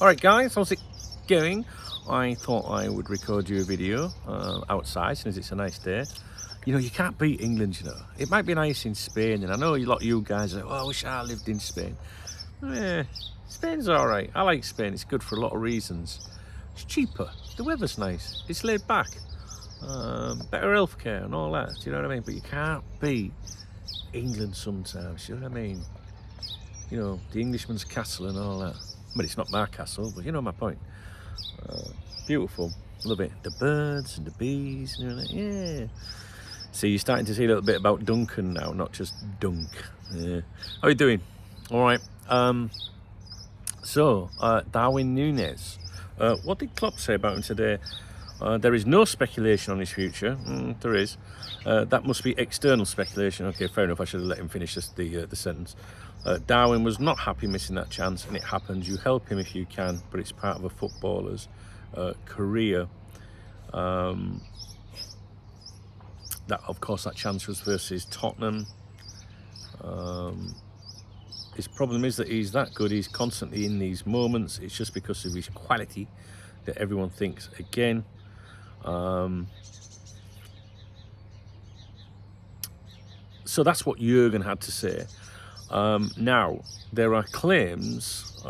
Alright guys, how's it going? I thought I would record you a video outside since it's a nice day. You know, you can't beat England, you know. It might be nice in Spain, and I know a lot of you guys are like, oh, I wish I lived in Spain. Yeah, Spain's alright. I like Spain. It's good for a lot of reasons. It's cheaper. The weather's nice. It's laid back. Better healthcare and all that. Do you know what I mean? But you can't beat England sometimes. You know what I mean? You know, the Englishman's castle and all that. But it's not my castle, but you know my point. Beautiful. Love it. The birds and the bees. You know, yeah. So you're starting to see a little bit about Duncan now, not just Dunk. Yeah. How are you doing? All right. Darwin Nunez. What did Klopp say about him today? There is no speculation on his future. There is. That must be external speculation. Okay, fair enough. I should have let him finish the sentence. Darwin was not happy missing that chance, and it happens. You help him if you can, but it's part of a footballer's career. That, of course, that chance was versus Tottenham. His problem is that he's that good. He's constantly in these moments. It's just because of his quality that everyone thinks again. So that's what Jurgen had to say. Now, there are claims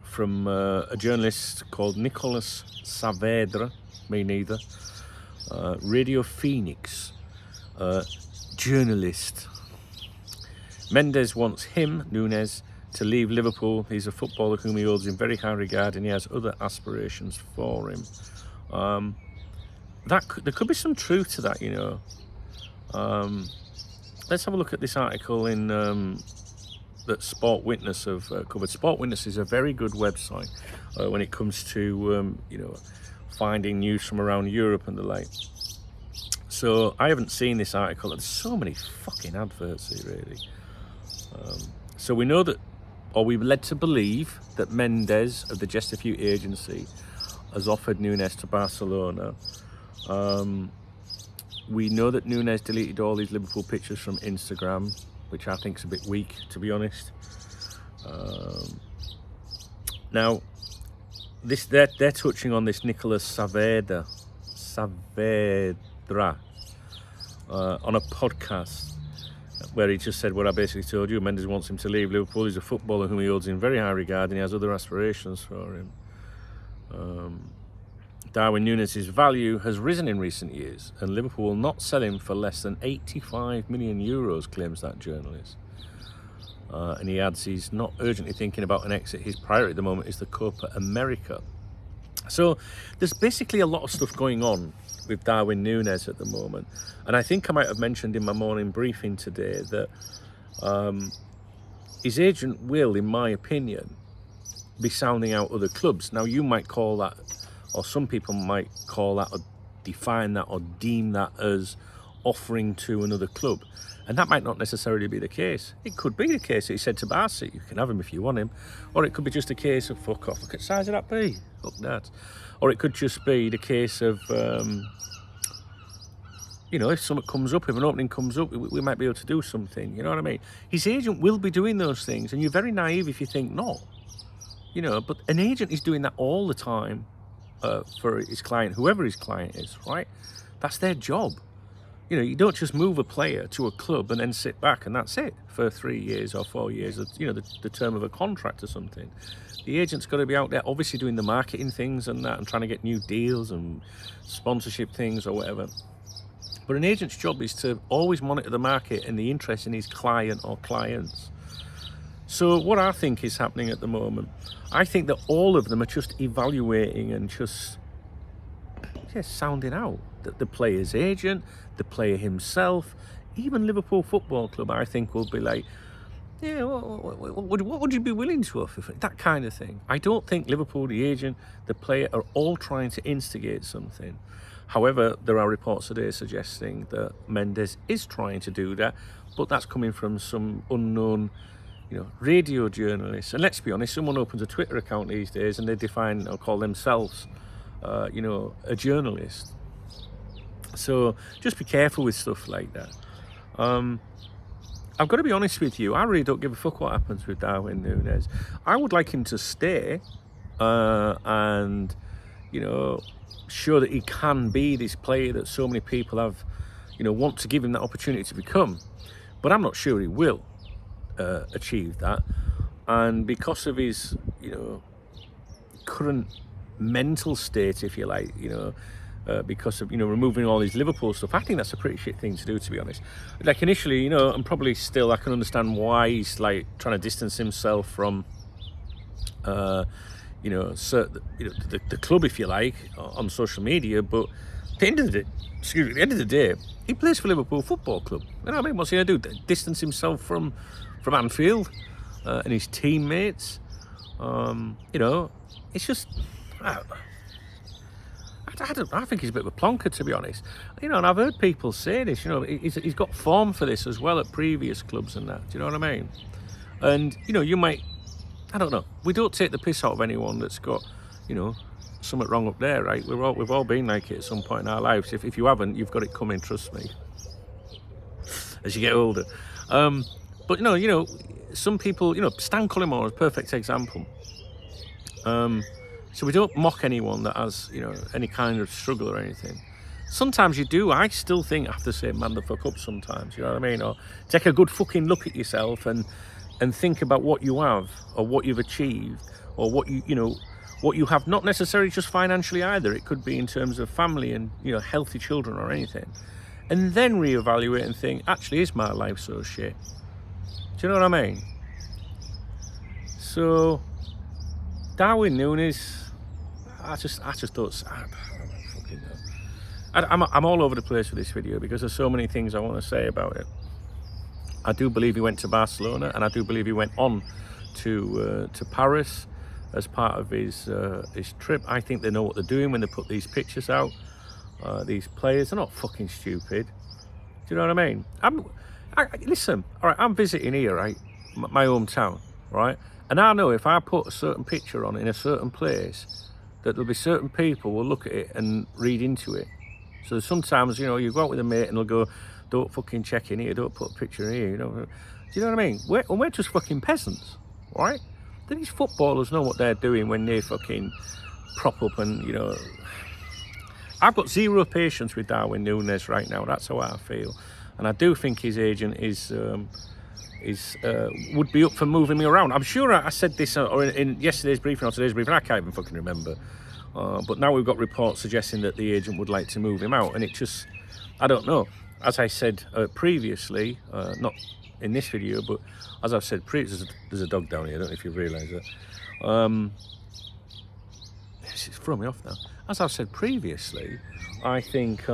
from a journalist called Nicolas Saavedra, me neither, Radio Phoenix, journalist. Mendes wants him, Nunez, to leave Liverpool. He's a footballer whom he holds in very high regard, and he has other aspirations for him. There could be some truth to that, you know. Let's have a look at this article in that Sport Witness have covered. Sport Witness is a very good website when it comes to you know, finding news from around Europe and the like. So I haven't seen this article. There's so many fucking adverts here, really. So we know that, or we're led to believe that Mendes of the Just a Few agency has offered Nunez to Barcelona. We know that Nunez deleted all his Liverpool pictures from Instagram, which I think is a bit weak, to be honest. Now, they're touching on this Nicolas Saavedra on a podcast where he just said what I basically told you. Mendes wants him to leave Liverpool. He's a footballer whom he holds in very high regard, and he has other aspirations for him. Darwin Nunez's value has risen in recent years, and Liverpool will not sell him for less than 85 million euros, claims that journalist. And he adds he's not urgently thinking about an exit. His priority at the moment is the Copa America. So there's basically a lot of stuff going on with Darwin Nunez at the moment. And I think I might have mentioned in my morning briefing today that his agent will, in my opinion, be sounding out other clubs. Now, you might call that, or some people might call that, or define that, or deem that as offering to another club. And that might not necessarily be the case. It could be the case that he said to Barca, you can have him if you want him. Or it could be just a case of, fuck off, look at the size of that bee. Fuck that. Or it could just be the case of, you know, if something comes up, if an opening comes up, we might be able to do something. You know what I mean? His agent will be doing those things, and you're very naive if you think not. You know, but an agent is doing that all the time for his client, whoever his client is, right? That's their job. You know, you don't just move a player to a club and then sit back and that's it for 3 years or 4 years, you know, the term of a contract or something. The agent's got to be out there obviously doing the marketing things and that, and trying to get new deals and sponsorship things or whatever. But an agent's job is to always monitor the market and the interest in his client or clients. So what I think is happening at the moment, I think that all of them are just evaluating and just sounding out. The player's agent, the player himself, even Liverpool Football Club, I think, will be like, yeah, what would you be willing to offer for that kind of thing? I don't think Liverpool, the agent, the player are all trying to instigate something. However, there are reports today suggesting that Mendes is trying to do that, but that's coming from some unknown, you know, radio journalists. And let's be honest, someone opens a Twitter account these days and they define or call themselves, you know, a journalist. So just be careful with stuff like that. I've got to be honest with you, I really don't give a fuck what happens with Darwin Nunez. I would like him to stay and, you know, show that he can be this player that so many people have, you know, want to give him that opportunity to become. But I'm not sure he will achieve that. And because of his, you know, current mental state, if you like, you know, because of, you know, removing all his Liverpool stuff, I think that's a pretty shit thing to do, to be honest. Like initially, you know, and probably still I can understand why he's like trying to distance himself from you know, the club, if you like, on social media. But at the end of the day, he plays for Liverpool Football Club. You know what I mean? What's he gonna do? Distance himself from Anfield and his teammates? You know, it's just, I think he's a bit of a plonker, to be honest. You know, and I've heard people say this, you know, he's got form for this as well at previous clubs and that. Do you know what I mean? And, you know, you might, I don't know, we don't take the piss out of anyone that's got, you know, something wrong up there, right? We've all been like it at some point in our lives. If you haven't, you've got it coming, trust me, as you get older. But, you know, some people, you know, Stan Cullimore is a perfect example. So we don't mock anyone that has, you know, any kind of struggle or anything. Sometimes you do. I still think I have to say man the fuck up sometimes, you know what I mean? Or take a good fucking look at yourself and think about what you have or what you've achieved or what you know, what you have, not necessarily just financially either. It could be in terms of family and, you know, healthy children or anything. And then reevaluate and think, actually, is my life so shit? Do you know what I mean? So, Darwin Nunez, I just don't, I don't fucking know. I'm all over the place with this video because there's so many things I want to say about it. I do believe he went to Barcelona, and I do believe he went on to Paris as part of his trip. I think they know what they're doing when they put these pictures out. These players are not fucking stupid. Do you know what I mean? Listen, all right, I'm visiting here, right, my hometown, right, and I know if I put a certain picture on in a certain place, that there'll be certain people will look at it and read into it. So sometimes, you know, you go out with a mate and they'll go, don't fucking check in here, don't put a picture in here, you know. Do you know what I mean? We're just fucking peasants, right? Then these footballers know what they're doing when they fucking prop up and, you know. I've got zero patience with Darwin Nunez right now, that's how I feel. And I do think his agent would be up for moving me around. I'm sure I said this or in yesterday's briefing or today's briefing, I can't even fucking remember. But now we've got reports suggesting that the agent would like to move him out, and it just, I don't know. As I said previously, not in this video, but as I've said previously, there's a dog down here, I don't know if you realise that. It's throwing me off now. As I've said previously, I think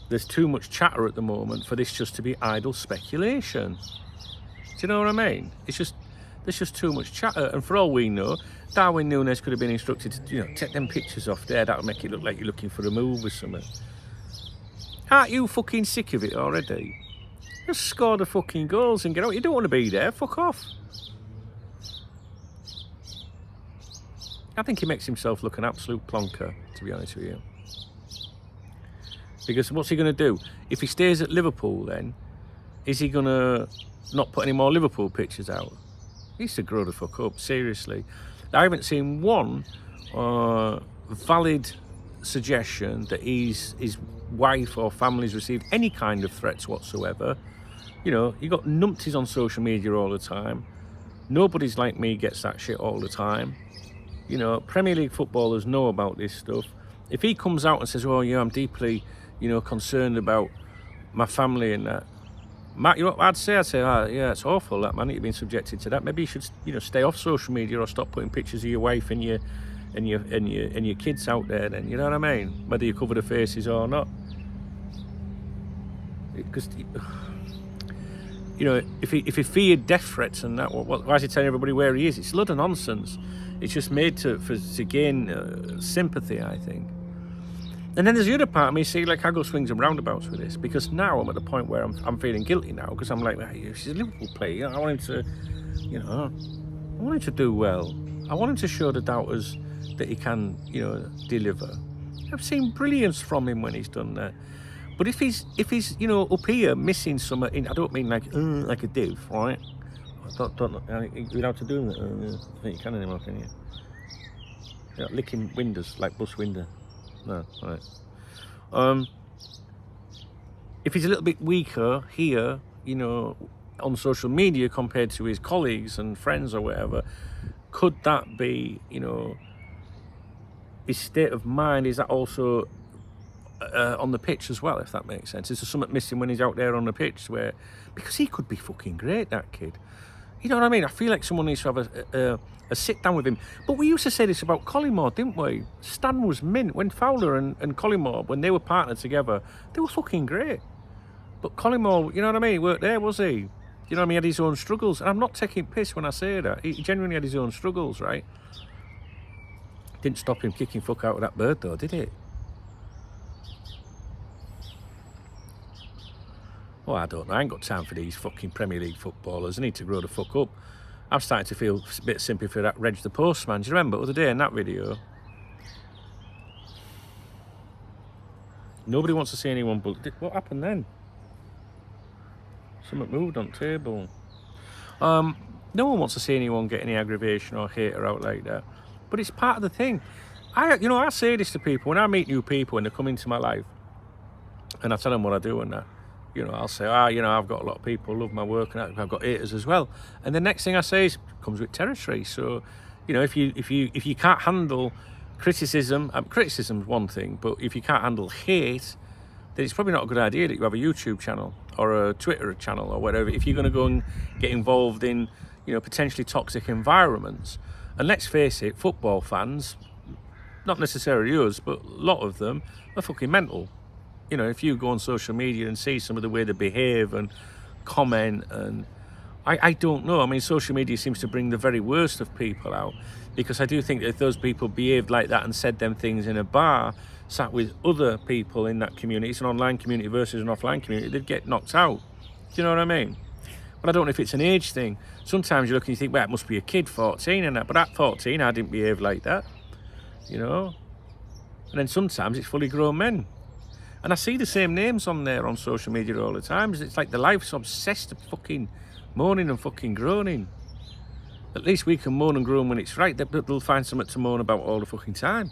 there's too much chatter at the moment for this just to be idle speculation. Do you know what I mean? There's just too much chatter, and for all we know, Darwin Nunez could have been instructed to, you know, take them pictures off there. That'll make it look like you're looking for a move or something. Aren't you fucking sick of it already? Just score the fucking goals and get out. You don't want to be there. Fuck off. I think he makes himself look an absolute plonker, to be honest with you. Because what's he going to do? If he stays at Liverpool, then is he going to not put any more Liverpool pictures out? He needs to grow the fuck up, seriously. I haven't seen one valid suggestion that his wife or family's received any kind of threats whatsoever. You know, you got numpties on social media all the time. Nobody's like me gets that shit all the time. You know, Premier League footballers know about this stuff. If he comes out and says, oh yeah, I'm deeply, you know, concerned about my family and that, Matt, you know what I'd say? Oh, yeah, it's awful that, man, you've been subjected to that. Maybe you should, you know, stay off social media or stop putting pictures of your wife and your kids out there then, you know what I mean? Whether you cover the faces or not. Because, you know, if he feared death threats and that, why is he telling everybody where he is? It's a lot of nonsense. It's just made to gain sympathy, I think. And then there's the other part of me, see, like I go swings and roundabouts with this, because now I'm at the point where I'm feeling guilty now, because I'm like, hey, she's a Liverpool player. I want him to, you know, I want him to do well. I want him to show the doubters that he can, you know, deliver. I've seen brilliance from him when he's done that. But if he's you know, up here missing some, I don't mean like a div, right? You're allowed to do that. I think you can anymore, can you? You're not licking windows like bus window. No, right. If he's a little bit weaker here, you know, on social media compared to his colleagues and friends or whatever, could that be, you know, his state of mind? Is that also on the pitch as well, if that makes sense? Is there something missing when he's out there on the pitch where, because he could be fucking great, that kid. You know what I mean? I feel like someone needs to have a sit down with him. But we used to say this about Collymore, didn't we? Stan was mint. When Fowler and Collymore, when they were partnered together, they were fucking great. But Collymore, you know what I mean? He weren't there, was he? You know what I mean? He had his own struggles. And I'm not taking piss when I say that. He genuinely had his own struggles, right? Didn't stop him kicking fuck out of that bird, though, did it? Oh, I don't know. I ain't got time for these fucking Premier League footballers. I need to grow the fuck up. I'm starting to feel a bit sympathy for that Reg the Postman. Do you remember the other day in that video? Nobody wants to see anyone, but what happened then? Something moved on the table. No one wants to see anyone get any aggravation or hate her out like that. But it's part of the thing. I say this to people when I meet new people and they come into my life, and I tell them what I do and that. You know, I'll say, you know, I've got a lot of people who love my work and I've got haters as well. And the next thing I say is, comes with territory. So, you know, if you can't handle criticism, criticism's one thing, but if you can't handle hate, then it's probably not a good idea that you have a YouTube channel or a Twitter channel or whatever. If you're going to go and get involved in, you know, potentially toxic environments. And let's face it, football fans, not necessarily us, but a lot of them are fucking mental. You know, if you go on social media and see some of the way they behave and comment, and I don't know. I mean, social media seems to bring the very worst of people out, because I do think that if those people behaved like that and said them things in a bar, sat with other people in that community, it's an online community versus an offline community, they'd get knocked out. Do you know what I mean? But I don't know if it's an age thing. Sometimes you look and you think, well, it must be a kid, 14 and that. But at 14, I didn't behave like that, you know. And then sometimes it's fully grown men. And I see the same names on there on social media all the time. It's like the life's obsessed with fucking moaning and fucking groaning. At least we can moan and groan when it's right. They'll find something to moan about all the fucking time.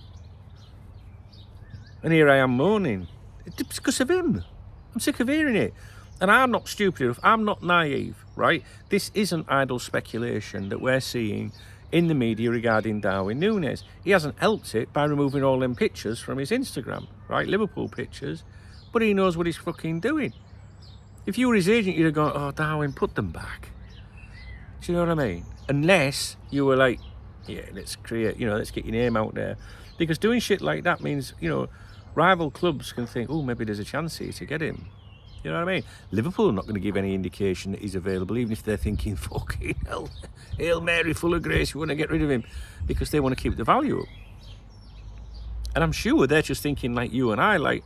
And here I am moaning. It's because of him. I'm sick of hearing it. And I'm not stupid enough. I'm not naive, right? This isn't idle speculation that we're seeing in the media regarding Darwin Nunez. He hasn't helped it by removing all them pictures from his Instagram, right? Liverpool pictures. But he knows what he's fucking doing. If you were his agent, you'd have gone, oh, Darwin, put them back. Do you know what I mean? Unless you were like, yeah, let's create, you know, let's get your name out there. Because doing shit like that means, you know, rival clubs can think, oh, maybe there's a chance here to get him. You know what I mean? Liverpool are not going to give any indication that he's available, even if they're thinking, fucking hell, Hail Mary, full of grace, we want to get rid of him, because they want to keep the value up. And I'm sure they're just thinking like you and I, like,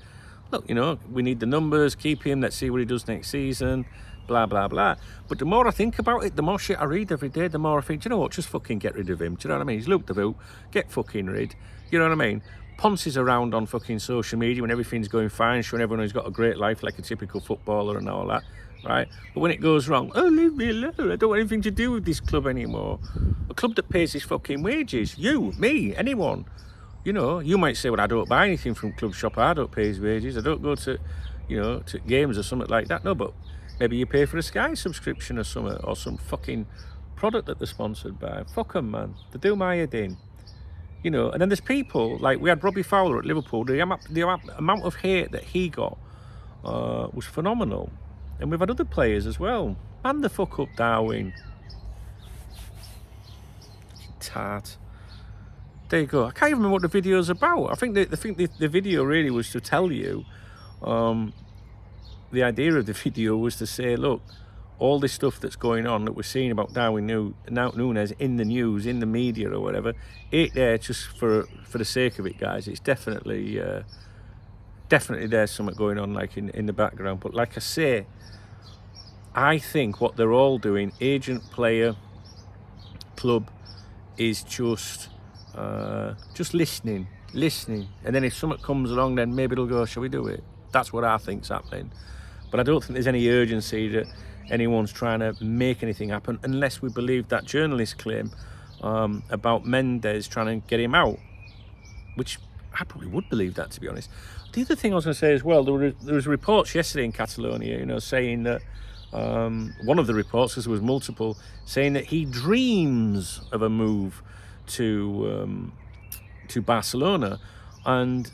look, you know, we need the numbers, keep him, let's see what he does next season, blah, blah, blah. But the more I think about it, the more shit I read every day, the more I think, do you know what, just fucking get rid of him. Do you know what I mean? He's looked the boot, get fucking rid. You know what I mean? Ponces around on fucking social media when everything's going fine, showing everyone he's got a great life like a typical footballer and all that, right? But when it goes wrong, oh, leave me alone, I don't want anything to do with this club anymore. A club that pays his fucking wages, you, me, anyone. You know, you might say, well, I don't buy anything from Club Shop, I don't pay his wages, I don't go to, you know, to games or something like that. No, but maybe you pay for a Sky subscription or something, or some fucking product that they're sponsored by. Fuck them, man. They do my head in. You know, and then there's people, like we had Robbie Fowler at Liverpool, the amount of hate that he got was phenomenal. And we've had other players as well. Man the fuck up, Darwin. Tart. There you go. I can't even remember what the video's about. I think the video really was to tell you, the idea of the video was to say, look, all this stuff that's going on that we're seeing about Darwin Nunez in the news, in the media or whatever, ain't there just for the sake of it, guys. It's definitely there's something going on like in the background. But like I say, I think what they're all doing, agent, player, club, is just listening. And then if something comes along, then maybe they'll go, shall we do it? That's what I think's happening. But I don't think there's any urgency that anyone's trying to make anything happen, unless we believe that journalist claim about Mendez trying to get him out, which I probably would believe that, to be honest. The other thing I was going to say as well, there was reports yesterday in Catalonia, you know, saying that one of the reports, because there was multiple, saying that he dreams of a move to Barcelona, and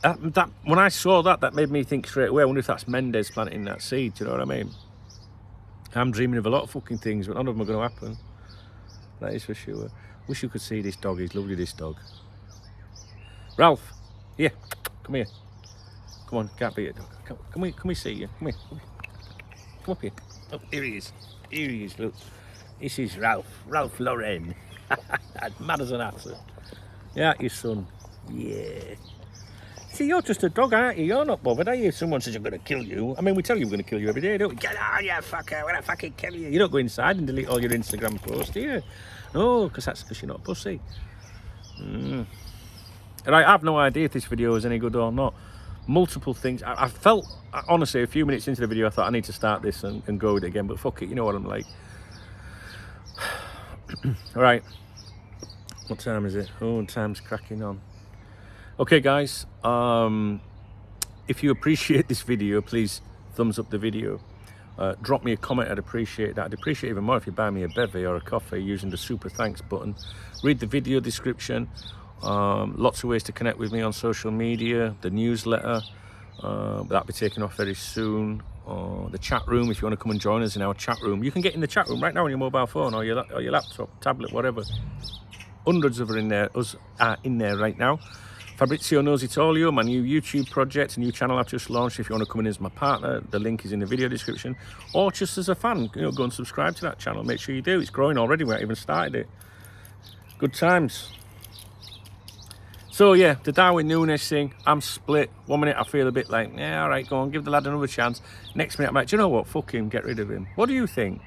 that when I saw that made me think straight away. I wonder if that's Mendez planting that seed. Do you know what I mean? I'm dreaming of a lot of fucking things, but none of them are going to happen. That is for sure. Wish you could see this dog. He's lovely, this dog. Ralph, here, come here. Come on, can't be a dog. Come we see you. Come here. Come up here. Oh, here he is. Here he is, look. This is Ralph Lauren. Mad as an ass. Yeah, your son. Yeah. See, you're just a dog, aren't you? You're not bothered, are you? Someone says I'm going to kill you. I mean, we tell you we're going to kill you every day, don't we? Get on, you fucker. We're going to fucking kill you. You don't go inside and delete all your Instagram posts, do you? No, because you're not a pussy. Right, I have no idea if this video is any good or not. Multiple things. I felt, honestly, a few minutes into the video, I thought I need to start this and go with it again, but fuck it, you know what I'm like. All right. What time is it? Oh, time's cracking on. Okay, guys, if you appreciate this video, please thumbs up the video. Drop me a comment, I'd appreciate that. I'd appreciate even more if you buy me a bevy or a coffee using the super thanks button. Read the video description. Lots of ways to connect with me on social media, the newsletter, that'll be taking off very soon. The chat room, if you want to come and join us in our chat room. You can get in the chat room right now on your mobile phone or your laptop, tablet, whatever. Hundreds of us are in there right now. Fabrizio Knows It All, my new YouTube project, a new channel I've just launched. If you want to come in as my partner, the link is in the video description. Or just as a fan, you know, go and subscribe to that channel. Make sure you do. It's growing already. We haven't even started it. Good times. So yeah, the Darwin Nunez thing, I'm split. 1 minute I feel a bit like, yeah, all right, go on, give the lad another chance. Next minute I'm like, do you know what? Fuck him, get rid of him. What do you think?